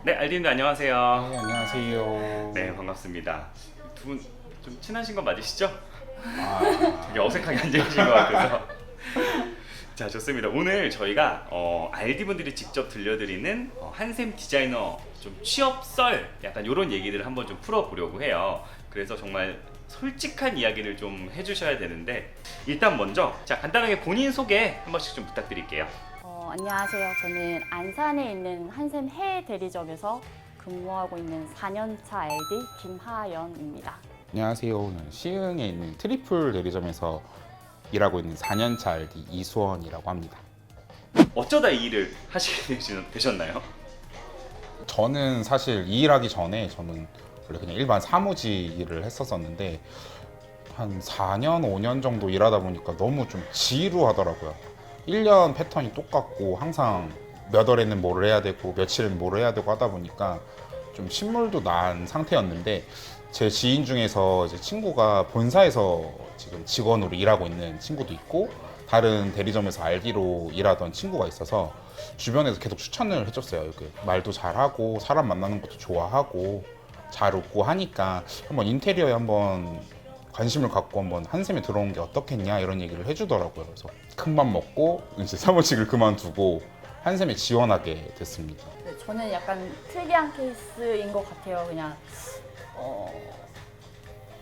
네, 알딘도 안녕하세요. 네, 안녕하세요. 네, 반갑습니다. 두 분 좀 친하신 거 맞으시죠? 아, 되게 어색하게 앉아 계신 것 같아서. 자, 좋습니다. 오늘 저희가 알디 분들이 직접 들려드리는 한샘 디자이너 좀 취업 썰 약간 이런 얘기들을 한번 좀 풀어보려고 해요. 그래서 정말 솔직한 이야기를 좀 해주셔야 되는데 일단 먼저 자 간단하게 본인 소개 한 번씩 좀 부탁드릴게요. 안녕하세요. 저는 안산에 있는 한샘 해외 대리점에서 근무하고 있는 4년차 알디 김하연입니다. 안녕하세요. 오늘 시흥에 있는 트리플 대리점에서 일하고 있는 4년차 RD 이수원이라고 합니다. 어쩌다 이 일을 하시게 되셨나요? 저는 사실 이 일하기 전에 저는 원래 그냥 일반 사무직 일을 했었었는데 한 4년, 5년 정도 일하다 보니까 너무 좀 지루하더라고요. 1년 패턴이 똑같고 항상 몇 월에는 뭘 해야 되고 며칠에는 뭘 해야 되고 하다 보니까 좀 신물도 난 상태였는데 제 지인 중에서 이제 친구가 본사에서 지금 직원으로 일하고 있는 친구도 있고 다른 대리점에서 RD로 일하던 친구가 있어서 주변에서 계속 추천을 해줬어요. 이렇게 말도 잘하고 사람 만나는 것도 좋아하고 잘 웃고 하니까 한번 인테리어에 한번 관심을 갖고 한번 한샘에 들어온 게 어떻겠냐 이런 얘기를 해주더라고요. 그래서 큰맘 먹고 이제 사무직을 그만두고 한샘에 지원하게 됐습니다. 네, 저는 약간 특이한 케이스인 것 같아요. 그냥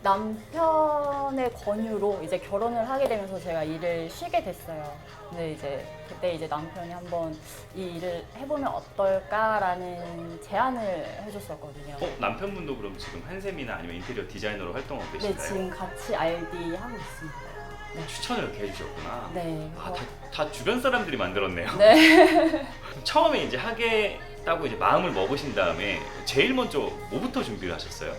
남편의 권유로 이제 결혼을 하게 되면서 제가 일을 쉬게 됐어요. 근데 이제 그때 이제 남편이 한번 이 일을 해보면 어떨까라는 제안을 해줬었거든요. 남편분도 그럼 지금 한샘이나 아니면 인테리어 디자이너로 활동하고 네, 계신가요? 지금 같이 RD 하고 있습니다. 네. 추천을 이렇게 해주셨구나. 네. 아, 다 주변 사람들이 만들었네요. 네. 처음에 이제 하겠다고 이제 마음을 먹으신 다음에 제일 먼저 뭐부터 준비를 하셨어요?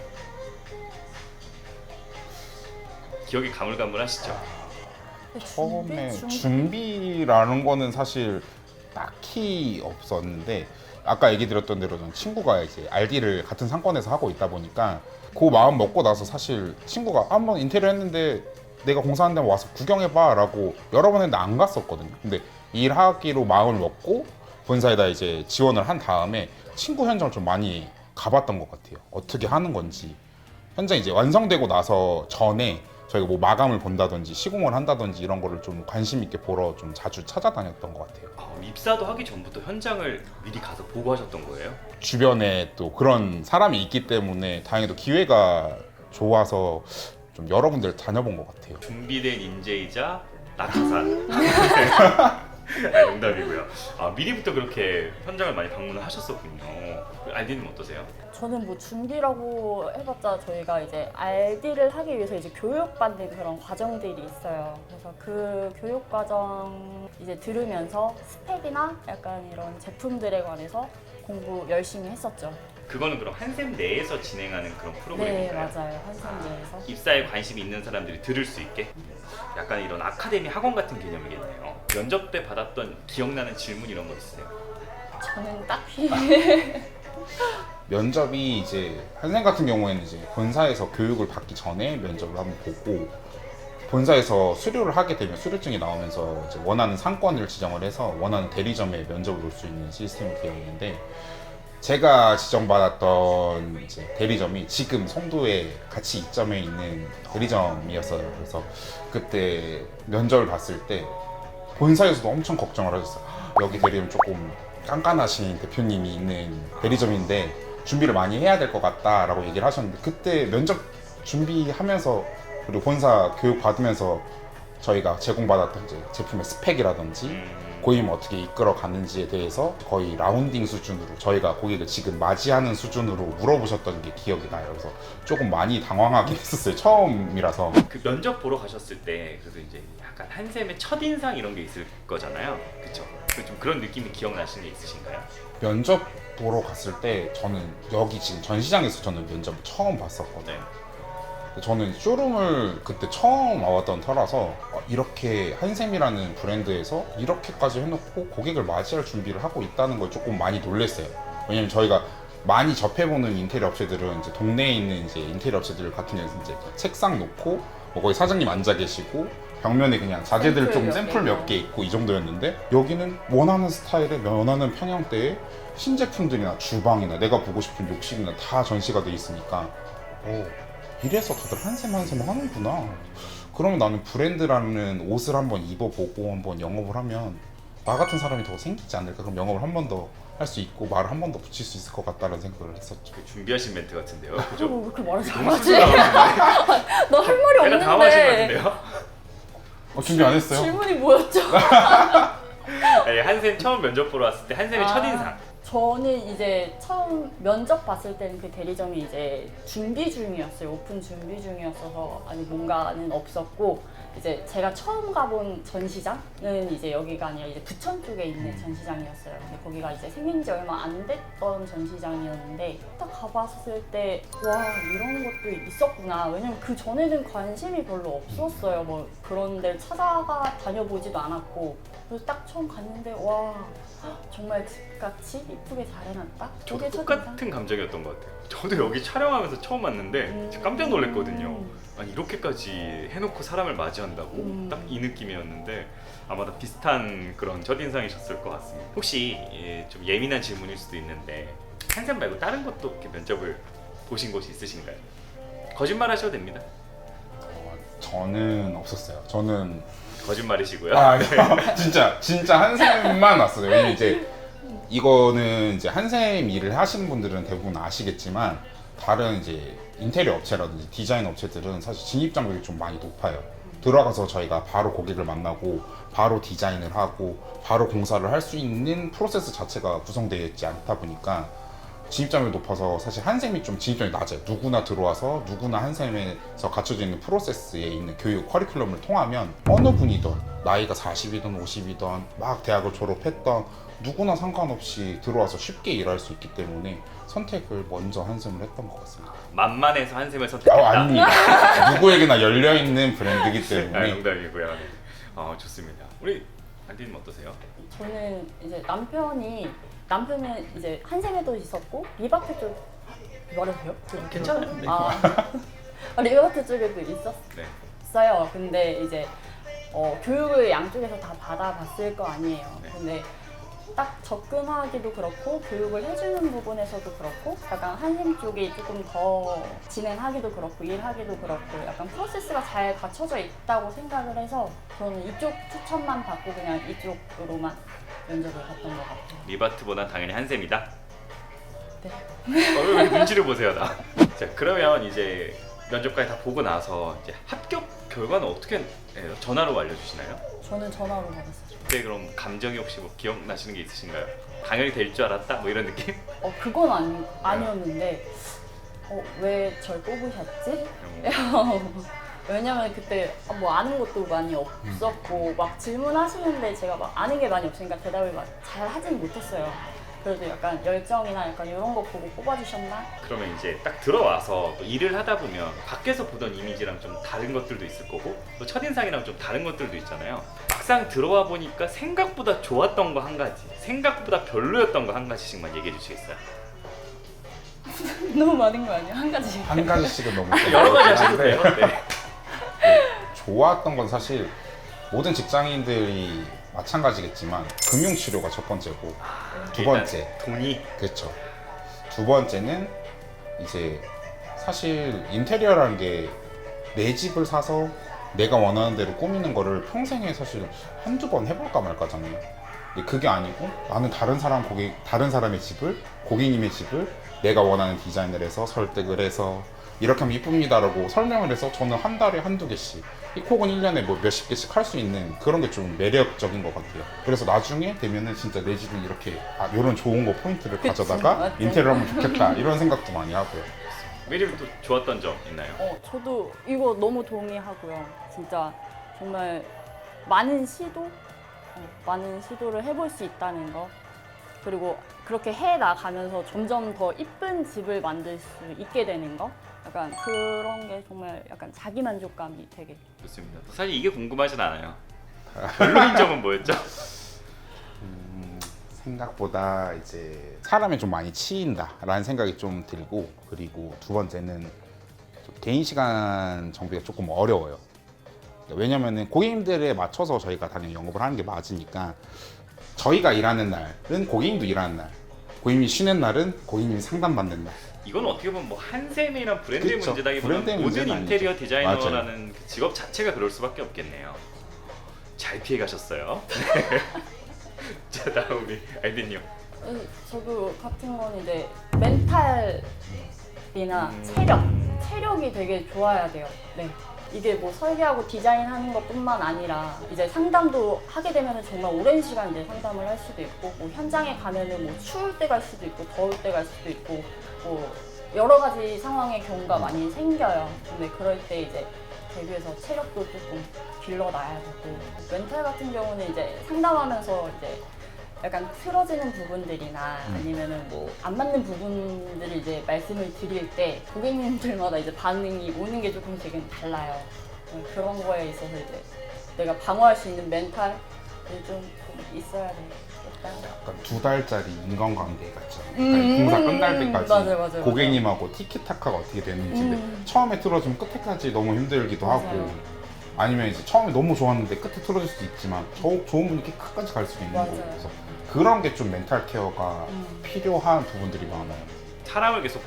기억이 가물가물하시죠? 처음에 준비라는 거는 사실 딱히 없었는데 아까 얘기 드렸던 대로 저는 친구가 이제 RD를 같은 상권에서 하고 있다 보니까 그 마음 먹고 나서 사실 친구가 한번 인테리어 했는데 내가 공사하는 데 와서 구경해봐 라고 여러 번 했는데 안 갔었거든요. 근데 일하기로 마음을 먹고 본사에다 이제 지원을 한 다음에 친구 현장을 좀 많이 가봤던 것 같아요. 어떻게 하는 건지. 현장 이제 완성되고 나서 전에 저희가 뭐 마감을 본다든지 시공을 한다든지 이런 거를 좀 관심 있게 보러 좀 자주 찾아다녔던 것 같아요. 입사도 하기 전부터 현장을 미리 가서 보고 하셨던 거예요? 주변에 또 그런 사람이 있기 때문에 다행히도 기회가 좋아서 좀 여러 군데를 다녀본 것 같아요. 준비된 인재이자 낙하산. 아니, 농담이고요. 미리부터 그렇게 현장을 많이 방문을 하셨었군요. 알디는 어떠세요? 저는 뭐 준비라고 해봤자 저희가 이제 RD를 하기 위해서 이제 교육받는 그런 과정들이 있어요. 그래서 그 교육 과정 이제 들으면서 스펙이나 약간 이런 제품들에 관해서 공부 열심히 했었죠. 그거는 그럼 한샘 내에서 진행하는 그런 네, 프로그램인가요? 맞아요. 한샘내에서. 입사에 관심이 있는 사람들이 들을 수 있게? 약간 이런 아카데미 학원 같은 개념이겠네요. 면접 때 받았던 기억나는 질문 이런 거 있어요? 저는 딱히 면접이 이제 한샘 같은 경우에는 이제 본사에서 교육을 받기 전에 면접을 한번 보고 본사에서 수료를 하게 되면 수료증이 나오면서 이제 원하는 상권을 지정을 해서 원하는 대리점에 면접을 올 수 있는 시스템이 되어 있는데 제가 지정받았던 이제 대리점이 지금 송도에 같이 입점해 있는 대리점이었어요. 그래서 그때 면접을 봤을 때 본사에서도 엄청 걱정을 하셨어요. 여기 대리점 조금 깐깐하신 대표님이 있는 대리점인데 준비를 많이 해야 될 것 같다라고 얘기를 하셨는데 그때 면접 준비하면서 그리고 본사 교육 받으면서 저희가 제공받았던 이제 제품의 스펙이라든지 고객님 어떻게 이끌어 가는지에 대해서 거의 라운딩 수준으로 저희가 고객을 지금 맞이하는 수준으로 물어보셨던 게 기억이 나요. 그래서 조금 많이 당황하긴 했었어요. 처음이라서. 그 면접 보러 가셨을 때 그래도 이제 약간 한샘의 첫인상 이런 게 있을 거잖아요. 그쵸? 좀 그런 느낌이 기억나시는 게 있으신가요? 면접 보러 갔을 때 저는 여기 지금 전시장에서 저는 면접을 처음 봤었거든요. 저는 쇼룸을 그때 처음 와봤던 터라서 이렇게 한샘이라는 브랜드에서 이렇게까지 해놓고 고객을 맞이할 준비를 하고 있다는 걸 조금 많이 놀랐어요. 왜냐면 저희가 많이 접해보는 인테리어 업체들은 이제 동네에 있는 이제 인테리어 업체들 같은 경우는 이제 책상 놓고 뭐 거기 사장님 앉아 계시고 벽면에 그냥 자재들 샘플 좀 몇 샘플 개 몇 개 있고 이 정도였는데 여기는 원하는 스타일의 원하는 평형대에 신제품들이나 주방이나 내가 보고 싶은 욕실이나 다 전시가 돼 있으니까 이래서 다들 한샘 하는구나. 그러면 나는 브랜드라는 옷을 한번 입어보고 한번 영업을 하면 나 같은 사람이 더 생기지 않을까. 그럼 영업을 한 번 더 할 수 있고 말을 한 번 더 붙일 수 있을 것 같다는 생각을 했었죠. 준비하신 멘트 같은데요. 왜 그죠? 그렇게 말을 너무 잘하지? 순수하신데? 너 할 말이 약간 당황하신 것 없는데. 같은데요? 준비 안 했어요? 질문이 뭐였죠? 아니, 한샘 처음 면접 보러 왔을 때 한샘의 첫인상. 저는 이제 처음 면접 봤을 때는 그 대리점이 이제 준비 중이었어요. 오픈 준비 중이었어서 아직 뭔가는 없었고, 이제 제가 처음 가본 전시장은 이제 여기가 아니라 이제 부천 쪽에 있는 전시장이었어요. 근데 거기가 이제 생긴 지 얼마 안 됐던 전시장이었는데 딱 가봤을 때 와, 이런 것도 있었구나. 왜냐면 그 전에는 관심이 별로 없었어요. 뭐 그런 데를 찾아가 다녀보지도 않았고, 그래서 딱 처음 갔는데 와, 정말 집같이 이쁘게 잘 해놨다? 저도 그게 똑같은 감정이었던 것 같아요. 저도 여기 촬영하면서 처음 왔는데 진짜 깜짝 놀랐거든요. 아니, 이렇게까지 해놓고 사람을 맞이한다고? 딱 이 느낌이었는데 아마 다 비슷한 그런 첫인상이셨을 것 같습니다. 혹시 좀 예민한 질문일 수도 있는데 한샘 말고 다른 것도 이렇게 면접을 보신 곳이 있으신가요? 거짓말 하셔도 됩니다. 저는 없었어요. 저는 거짓말이시고요. 진짜 한샘만 왔어요. 왜냐면 이제 이거는 이제 한샘 일을 하시는 분들은 대부분 아시겠지만 다른 이제 인테리어 업체라든지 디자인 업체들은 사실 진입 장벽이 좀 많이 높아요. 들어가서 저희가 바로 고객을 만나고 바로 디자인을 하고 바로 공사를 할 수 있는 프로세스 자체가 구성되어 있지 않다 보니까 진입장벽이 높아서 사실 한샘이 좀 진입장이 낮아요. 누구나 들어와서 누구나 한샘에서 갖춰져 있는 프로세스에 있는 교육 커리큘럼을 통하면 어느 분이든 나이가 40이든 50이든 막 대학을 졸업했던 누구나 상관없이 들어와서 쉽게 일할 수 있기 때문에 선택을 먼저 한샘을 했던 것 같습니다. 만만해서 한샘을 선택했다. 아닙니다. 누구에게나 열려있는 브랜드이기 때문에. 농담이고요. 좋습니다. 우리 안디님 어떠세요? 저는 이제 남편은 이제 한샘에도 있었고 리바트 쪽 말해도 돼요? 괜찮아요. 네. 리바트 쪽에도 네. 있었어요. 근데 이제 교육을 양쪽에서 다 받아봤을 거 아니에요. 네. 근데 딱 접근하기도 그렇고 교육을 해주는 부분에서도 그렇고 약간 한샘 쪽이 조금 더 진행하기도 그렇고 일하기도 그렇고 약간 프로세스가 잘 갖춰져 있다고 생각을 해서 저는 이쪽 추천만 받고 그냥 이쪽으로만 면접을 봤던 것 같아요. 리바트보단 당연히 한샘이다. 네. 왜 눈치를 보세요, 나? 자, 그러면 이제 면접까지 다 보고 나서 이제 합격 결과는 어떻게 해요? 전화로 알려주시나요? 저는 전화로 받았어요. 그때 그럼 감정이 혹시 뭐 기억나시는 게 있으신가요? 당연히 될 줄 알았다? 뭐 이런 느낌? 그건 아니었는데 왜 절 뽑으셨지? 왜냐면 그때 뭐 아는 것도 많이 없었고 막 질문하시는데 제가 막 아는 게 많이 없으니까 대답을 막 잘 하진 못했어요. 그래도 약간 열정이나 약간 이런 거 보고 뽑아주셨나? 그러면 이제 딱 들어와서 또 일을 하다 보면 밖에서 보던 이미지랑 좀 다른 것들도 있을 거고 또 첫인상이랑 좀 다른 것들도 있잖아요. 막상 들어와 보니까 생각보다 좋았던 거 한 가지, 생각보다 별로였던 거 한 가지씩만 얘기해 주시겠어요? 너무 많은 거 아니야? 한 가지. 한 가지씩은 너무 여러 가지 하셔도 돼요. 네. 좋았던 건 사실 모든 직장인들이 마찬가지겠지만 금융치료가 첫 번째고 두 번째 일단 돈이 그렇죠. 두 번째는 이제 사실 인테리어라는 게 내 집을 사서 내가 원하는 대로 꾸미는 거를 평생에 사실 한두 번 해볼까 말까잖아요. 근데 그게 아니고 나는 다른 사람의 집을 고객님의 집을 내가 원하는 디자인을 해서 설득을 해서 이렇게 하면 이쁩니다라고 설명을 해서 저는 한 달에 한두 개씩 혹은 1년에 뭐 몇십 개씩 할 수 있는 그런 게 좀 매력적인 것 같아요. 그래서 나중에 되면은 진짜 내 집은 이렇게 이런 좋은 거 포인트를 가져다가 맞죠. 인테리어 하면 좋겠다 이런 생각도 많이 하고요. 매력이 또 좋았던 점 있나요? 저도 이거 너무 동의하고요. 진짜 정말 많은 시도를 해볼 수 있다는 거. 그리고 그렇게 해 나가면서 점점 더 이쁜 집을 만들 수 있게 되는 거. 약간 그런 게 정말 약간 자기 만족감이 되게. 좋습니다. 사실 이게 궁금하진 않아요. 별로인 점은 뭐였죠? 생각보다 이제 사람에 좀 많이 치인다라는 생각이 좀 들고, 그리고 두 번째는 좀 개인 시간 정비가 조금 어려워요. 왜냐면은 고객님들에 맞춰서 저희가 당연히 영업을 하는 게 맞으니까 저희가 일하는 날은 고객님도 일하는 날, 고객님이 쉬는 날은 고객님이 상담받는 날. 이건 어떻게 보면 뭐 한샘이란 브랜드의 그쵸. 문제다기보다는 브랜드의 모든 문제는 인테리어 아니죠. 디자이너라는 그 직업 자체가 그럴 수밖에 없겠네요. 잘 피해 가셨어요. 자 다음 우리 알디님. 저도 같은 건 이제 멘탈이나 체력이 되게 좋아야 돼요. 네. 이게 뭐 설계하고 디자인하는 것뿐만 아니라 이제 상담도 하게 되면은 정말 오랜 시간 이제 상담을 할 수도 있고 뭐 현장에 가면은 뭐 추울 때 갈 수도 있고 더울 때 갈 수도 있고 뭐 여러 가지 상황의 경우가 많이 생겨요. 근데 그럴 때 이제 대비해서 체력도 조금 길러놔야 되고 멘탈 같은 경우는 이제 상담하면서 이제 약간 틀어지는 부분들이나 아니면은 뭐 안 맞는 부분들을 이제 말씀을 드릴 때 고객님들마다 이제 반응이 오는 게 조금씩은 달라요. 그런 거에 있어서 이제 내가 방어할 수 있는 멘탈이 좀 있어야 되겠다. 약간 2달짜리 인간관계 같죠. 공사 끝날 때까지 맞아요. 고객님하고 티키타카가 어떻게 되는지 처음에 틀어주면 끝에까지 너무 힘들기도 맞아요. 하고 아니면 이제 처음에 너무 좋았는데 끝에 틀어질 수도 있지만 좋은 분이 끝까지 갈 수도 있는 맞아요. 거고 그래서 그런 게 좀 멘탈 케어가 필요한 부분들이 많아요. 사람을 계속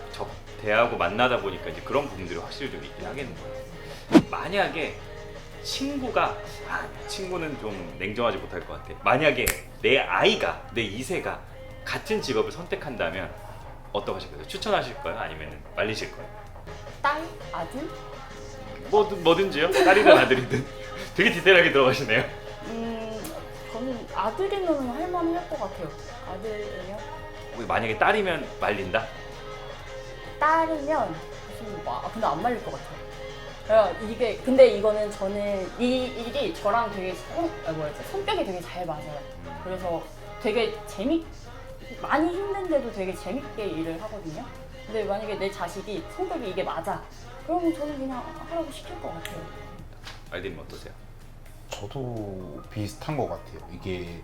대하고 만나다 보니까 이제 그런 부분들이 확실히 좀 있긴 하겠네요. 만약에 친구는 좀 냉정하지 못할 것 같아. 만약에 내 아이가, 내 2세가 같은 직업을 선택한다면 어떡하실 거예요? 추천하실 거예요? 아니면 말리실 거예요? 딸? 아들? 뭐든지요? 딸이든 아들이든. 되게 디테일하게 들어가시네요. 저는 아들이면 할만할 것 같아요. 아들이면? 만약에 딸이면 말린다? 딸이면 근데 안 말릴 것 같아요. 근데 이거는 저는 이 일이 저랑 되게 성격이 되게 잘 맞아요. 그래서 되게 많이 힘든데도 되게 재밌게 일을 하거든요. 근데 만약에 내 자식이 성격이 이게 맞아, 그러면 저는 그냥 하라고 시킬 것 같아요. 알디님 어떠세요? 저도 비슷한 것 같아요. 이게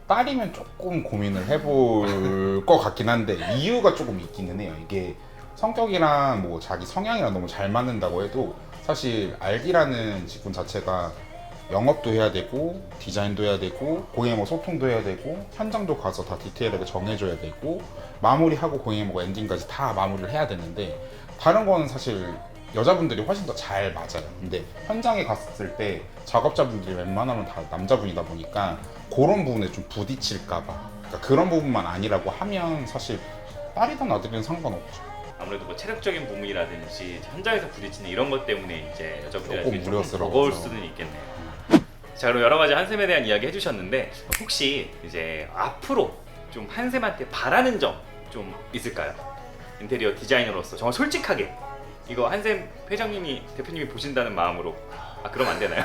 딸이면 조금 고민을 해볼 것 같긴 한데 이유가 조금 있기는 해요. 이게 성격이랑 뭐 자기 성향이랑 너무 잘 맞는다고 해도 사실 알기라는 직군 자체가 영업도 해야 되고 디자인도 해야 되고 고객님하고 소통도 해야 되고 현장도 가서 다 디테일하게 정해줘야 되고 마무리하고 고객님하고 엔딩까지 다 마무리를 해야 되는데 다른 거는 사실 여자분들이 훨씬 더 잘 맞아요. 근데 현장에 갔을 때 작업자분들이 웬만하면 다 남자분이다 보니까 그런 부분에 좀 부딪힐까봐 그러니까 그런 부분만 아니라고 하면 사실 딸이든 아들이든 상관없죠. 아무래도 뭐 체력적인 부분이라든지 현장에서 부딪히는 이런 것 때문에 이제 여자분들한테 조금 좀 우려스러워서. 버거울 수는 있겠네요. 자, 그럼 여러 가지 한샘에 대한 이야기 해주셨는데 혹시 이제 앞으로 좀 한샘한테 바라는 점 좀 있을까요? 인테리어 디자이너로서 정말 솔직하게 이거 한샘 대표님이 보신다는 마음으로 그럼 안 되나요?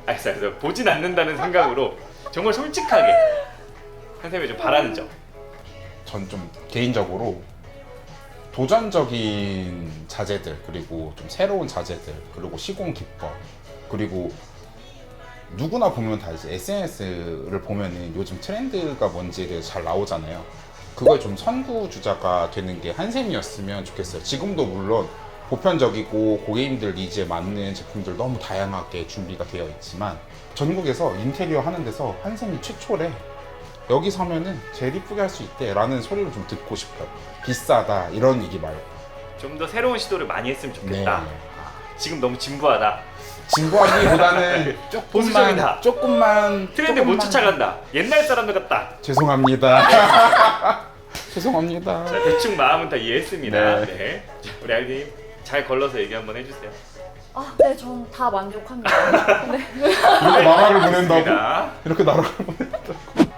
알겠어요. 보진 않는다는 생각으로 정말 솔직하게 한샘에 좀 바라는 점. 전 좀 개인적으로 도전적인 자재들 그리고 좀 새로운 자재들 그리고 시공 기법 그리고 누구나 보면 다 이제 SNS를 보면은 요즘 트렌드가 뭔지에 대해서 잘 나오잖아요. 그걸 좀 선구주자가 되는 게 한샘이었으면 좋겠어요. 지금도 물론 보편적이고 고객님들 니즈에 맞는 제품들 너무 다양하게 준비가 되어 있지만 전국에서 인테리어 하는 데서 한샘이 최초래. 여기 사면은 제일 이쁘게 할 수 있대 라는 소리를 좀 듣고 싶어요. 비싸다 이런 얘기 말고 좀 더 새로운 시도를 많이 했으면 좋겠다. 네. 지금 너무 진부하다. 진부하기보다는 보수적이다. 조금만 트렌드 못 쫓아간다. 옛날 사람들 같다. 죄송합니다. 죄송합니다. 자, 대충 마음은 다 이해했습니다. 네. 네. 자, 우리 알님 잘 걸러서 얘기 한번 해주세요. 네, 전 다 만족합니다. 네. 이렇게 나라를 보낸다고? 알겠습니다. 이렇게 나라를 보낸다고?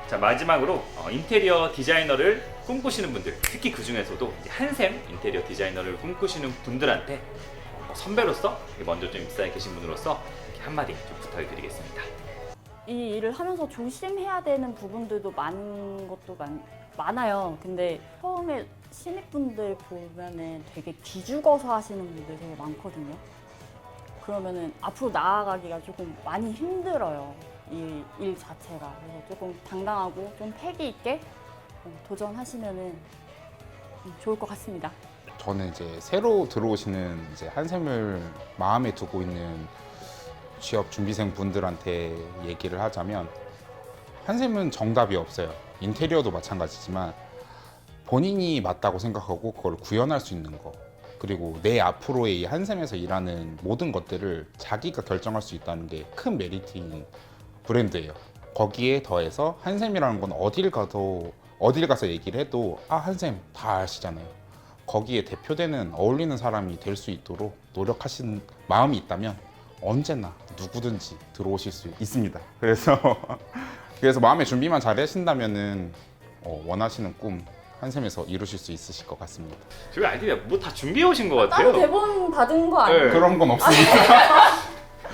자, 마지막으로 인테리어 디자이너를 꿈꾸시는 분들, 특히 그 중에서도 한샘 인테리어 디자이너를 꿈꾸시는 분들한테 선배로서 먼저 좀 입사에 계신 분으로서 이렇게 한마디 좀 부탁을 드리겠습니다. 이 일을 하면서 조심해야 되는 부분들도 많아요. 근데 처음에 신입분들 보면은 되게 기죽어서 하시는 분들 되게 많거든요. 그러면은 앞으로 나아가기가 조금 많이 힘들어요. 이 일 자체가. 그래서 조금 당당하고 좀 패기 있게 도전하시면은 좋을 것 같습니다. 저는 이제 새로 들어오시는 이제 한샘을 마음에 두고 있는 취업 준비생 분들한테 얘기를 하자면 한샘은 정답이 없어요. 인테리어도 마찬가지지만 본인이 맞다고 생각하고 그걸 구현할 수 있는 거, 그리고 내 앞으로의 이 한샘에서 일하는 모든 것들을 자기가 결정할 수 있다는 게 큰 메리트인 브랜드예요. 거기에 더해서 한샘이라는 건 어딜 가서 얘기를 해도 아, 한샘 다 아시잖아요. 거기에 대표되는 어울리는 사람이 될 수 있도록 노력하신 마음이 있다면 언제나 누구든지 들어오실 수 있습니다. 그래서 마음의 준비만 잘 하신다면은 원하시는 꿈 한샘에서 이루실 수 있으실 것 같습니다. 저희 아이디어 뭐 다 준비해 오신 것 따로 같아요. 대본 받은 거 아니에요? 네. 그런 건 없습니다.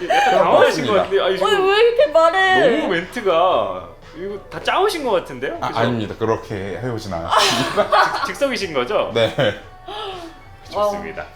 약간 당황하신 것 같은데. 아니, 아니 지금 왜 이렇게 말해? 너무 멘트가 이거 다 짜오신 것 같은데요? 그죠? 아닙니다. 그렇게 해오진 않았습니다. 즉석이신 거죠? 네. 좋습니다.